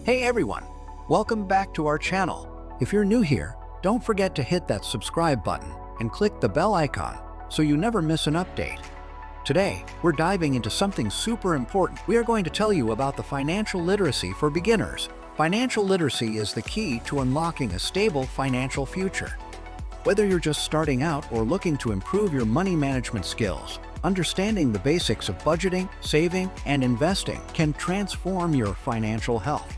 Hey everyone, welcome back to our channel. If you're new here, don't forget to hit that subscribe button and click the bell icon so you never miss an update. Today, we're diving into something super important. We are going to tell you about the financial literacy for beginners. Financial literacy is the key to unlocking a stable financial future. Whether you're just starting out or looking to improve your money management skills, understanding the basics of budgeting, saving, and investing can transform your financial health.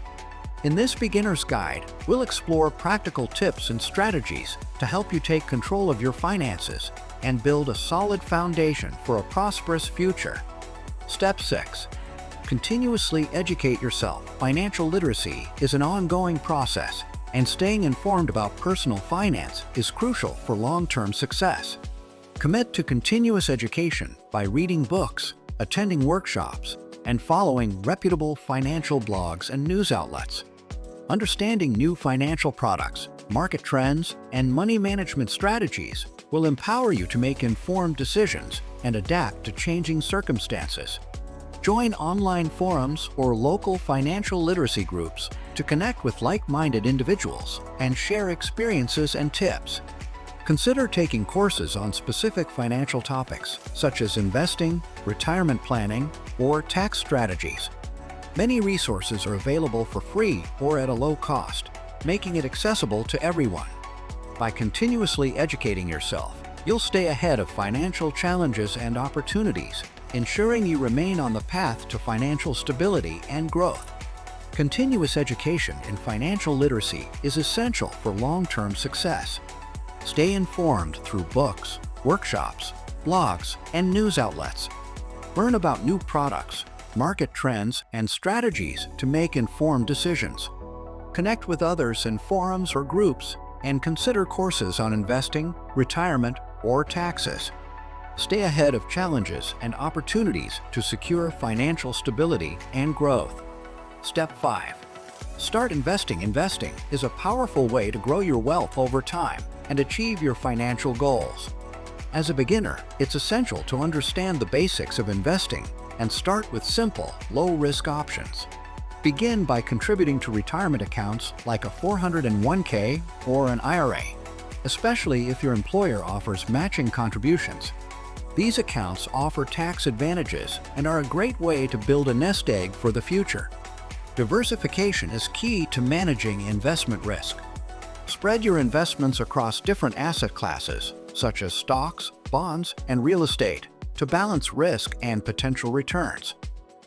In this beginner's guide, we'll explore practical tips and strategies to help you take control of your finances and build a solid foundation for a prosperous future. Step 6. Continuously educate yourself. Financial literacy is an ongoing process, and staying informed about personal finance is crucial for long-term success. Commit to continuous education by reading books, attending workshops, and following reputable financial blogs and news outlets. Understanding new financial products, market trends, and money management strategies will empower you to make informed decisions and adapt to changing circumstances. Join online forums or local financial literacy groups to connect with like-minded individuals and share experiences and tips. Consider taking courses on specific financial topics, such as investing, retirement planning, or tax strategies. Many resources are available for free or at a low cost, making it accessible to everyone. By continuously educating yourself, you'll stay ahead of financial challenges and opportunities, ensuring you remain on the path to financial stability and growth. Continuous education in financial literacy is essential for long-term success. Stay informed through books, workshops, blogs, and news outlets. Learn about new products, market trends, and strategies to make informed decisions. Connect with others in forums or groups, and consider courses on investing, retirement, or taxes. Stay ahead of challenges and opportunities to secure financial stability and growth. Step 5. Start investing. Investing is a powerful way to grow your wealth over time and achieve your financial goals. As a beginner, it's essential to understand the basics of investing and start with simple, low-risk options. Begin by contributing to retirement accounts like a 401k or an IRA, especially if your employer offers matching contributions. These accounts offer tax advantages and are a great way to build a nest egg for the future. Diversification is key to managing investment risk. Spread your investments across different asset classes, such as stocks, bonds, and real estate, to balance risk and potential returns.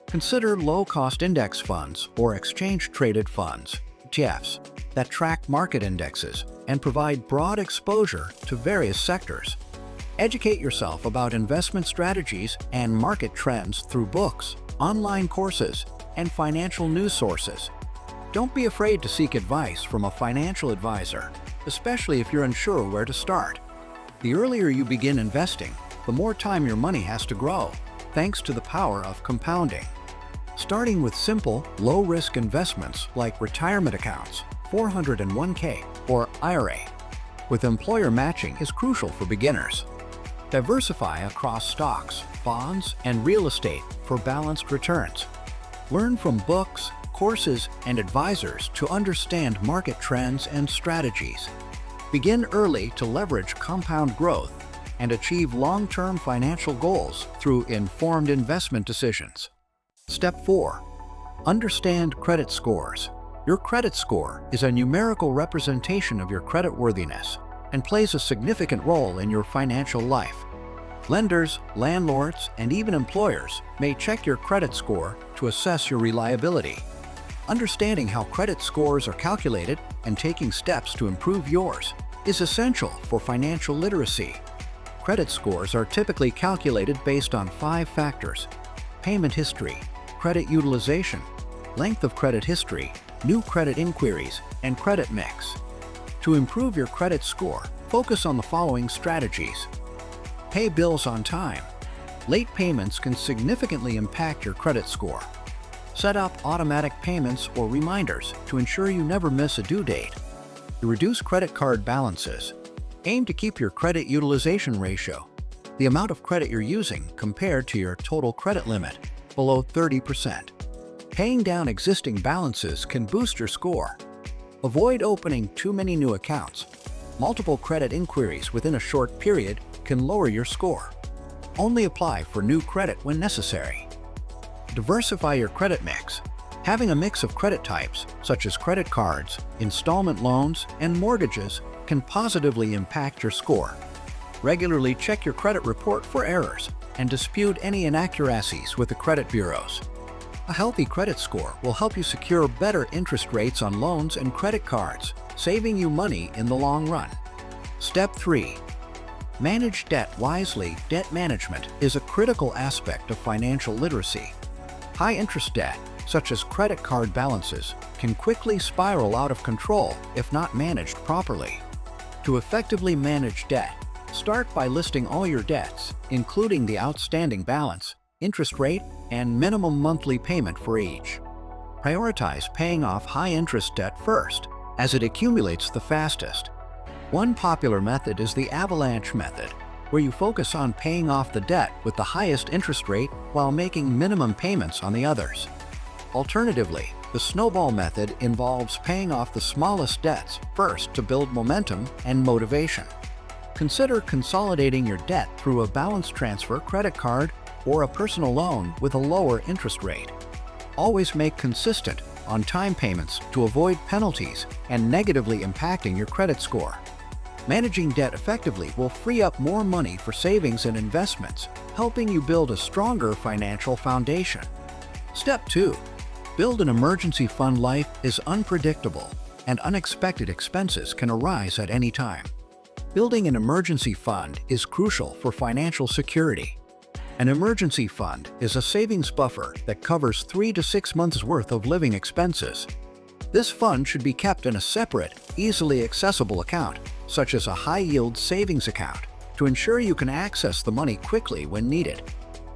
Consider low-cost index funds or exchange-traded funds, ETFs, that track market indexes and provide broad exposure to various sectors. Educate yourself about investment strategies and market trends through books, online courses, and financial news sources. Don't be afraid to seek advice from a financial advisor, especially if you're unsure where to start. The earlier you begin investing, the more time your money has to grow, thanks to the power of compounding. Starting with simple, low-risk investments like retirement accounts, 401k, or IRA, with employer matching is crucial for beginners. Diversify across stocks, bonds, and real estate for balanced returns. Learn from books, courses, and advisors to understand market trends and strategies. Begin early to leverage compound growth and achieve long-term financial goals through informed investment decisions. Step 4. Understand credit scores. Your credit score is a numerical representation of your creditworthiness and plays a significant role in your financial life. Lenders, landlords, and even employers may check your credit score to assess your reliability. Understanding how credit scores are calculated and taking steps to improve yours is essential for financial literacy. Credit scores are typically calculated based on 5 factors: payment history, credit utilization, length of credit history, new credit inquiries, and credit mix. To improve your credit score, focus on the following strategies. Pay bills on time. Late payments can significantly impact your credit score. Set up automatic payments or reminders to ensure you never miss a due date. To reduce credit card balances, aim to keep your credit utilization ratio, the amount of credit you're using compared to your total credit limit, below 30%. Paying down existing balances can boost your score. Avoid opening too many new accounts. Multiple credit inquiries within a short period can lower your score. Only apply for new credit when necessary. Diversify your credit mix. Having a mix of credit types, such as credit cards, installment loans, and mortgages, can positively impact your score. Regularly check your credit report for errors and dispute any inaccuracies with the credit bureaus. A healthy credit score will help you secure better interest rates on loans and credit cards, saving you money in the long run. Step 3. Manage debt wisely. Debt management is a critical aspect of financial literacy. High-interest debt, such as credit card balances, can quickly spiral out of control if not managed properly. To effectively manage debt, start by listing all your debts, including the outstanding balance, interest rate, and minimum monthly payment for each. Prioritize paying off high-interest debt first, as it accumulates the fastest. One popular method is the avalanche method, where you focus on paying off the debt with the highest interest rate while making minimum payments on the others. Alternatively, the snowball method involves paying off the smallest debts first to build momentum and motivation. Consider consolidating your debt through a balance transfer credit card or a personal loan with a lower interest rate. Always make consistent, on-time payments to avoid penalties and negatively impacting your credit score. Managing debt effectively will free up more money for savings and investments, helping you build a stronger financial foundation. Step 2. Build an emergency fund. Life is unpredictable, and unexpected expenses can arise at any time. Building an emergency fund is crucial for financial security. An emergency fund is a savings buffer that covers 3 to 6 months' worth of living expenses. This fund should be kept in a separate, easily accessible account, such as a high-yield savings account, to ensure you can access the money quickly when needed.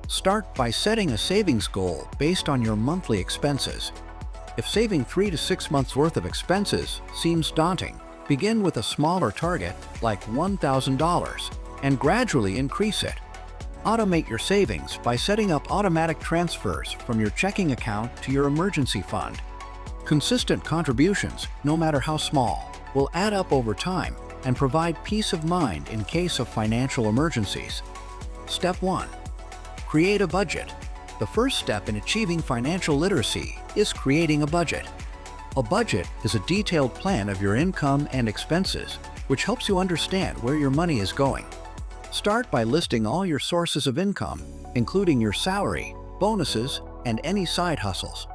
Start by setting a savings goal based on your monthly expenses. If saving 3 to 6 months' worth of expenses seems daunting, begin with a smaller target like $1,000 and gradually increase it. Automate your savings by setting up automatic transfers from your checking account to your emergency fund. Consistent contributions, no matter how small, will add up over time and provide peace of mind in case of financial emergencies. Step 1. Create a budget. The first step in achieving financial literacy is creating a budget. A budget is a detailed plan of your income and expenses, which helps you understand where your money is going. Start by listing all your sources of income, including your salary, bonuses, and any side hustles.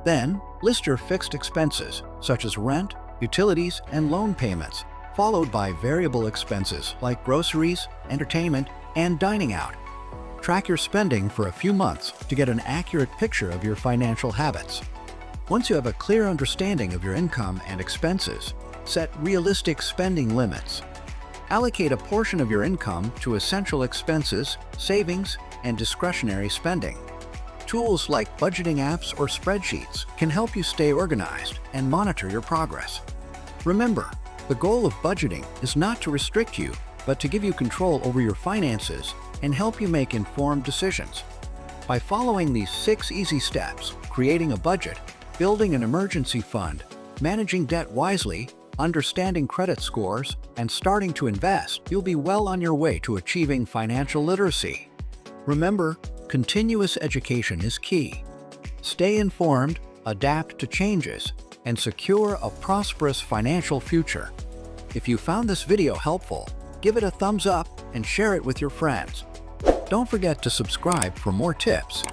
Then, list your fixed expenses, such as rent, utilities, and loan payments, followed by variable expenses like groceries, entertainment, and dining out. Track your spending for a few months to get an accurate picture of your financial habits. Once you have a clear understanding of your income and expenses, set realistic spending limits. Allocate a portion of your income to essential expenses, savings, and discretionary spending. Tools like budgeting apps or spreadsheets can help you stay organized and monitor your progress. Remember, the goal of budgeting is not to restrict you, but to give you control over your finances and help you make informed decisions. By following these 6 easy steps, creating a budget, building an emergency fund, managing debt wisely, understanding credit scores, and starting to invest, you'll be well on your way to achieving financial literacy. Remember, continuous education is key. Stay informed, adapt to changes, and secure a prosperous financial future. If you found this video helpful, give it a thumbs up and share it with your friends. Don't forget to subscribe for more tips